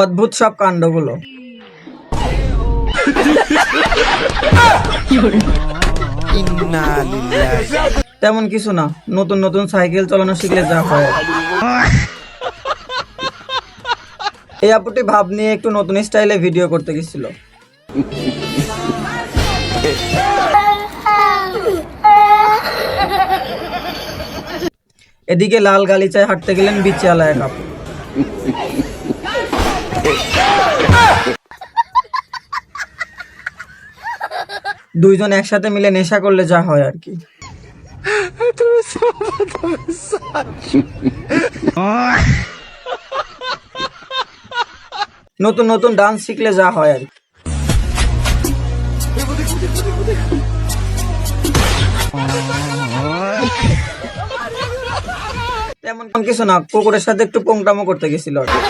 অদ্ভুত সব কাণ্ডগুলো। তেমন কিছু না, নতুন নতুন সাইকেল চালানো শিখলে যা হয়। এই আপুটি ভাব নিয়ে একটু নতুন স্টাইলে ভিডিও করতে গেছিল। এদিকে লাল গালিচায় হাঁটতে গেলেন বিচিয়ালা এক আপু। দুইজন একসাথে মিলে নেশা করলে যা হয় আর কি। নতুন নতুন ডান্স শিখলে যা হয় আর কি। তেমন কিছু না, কুকুরের সাথে একটু পোংটামো করতে গেছিল আর কি।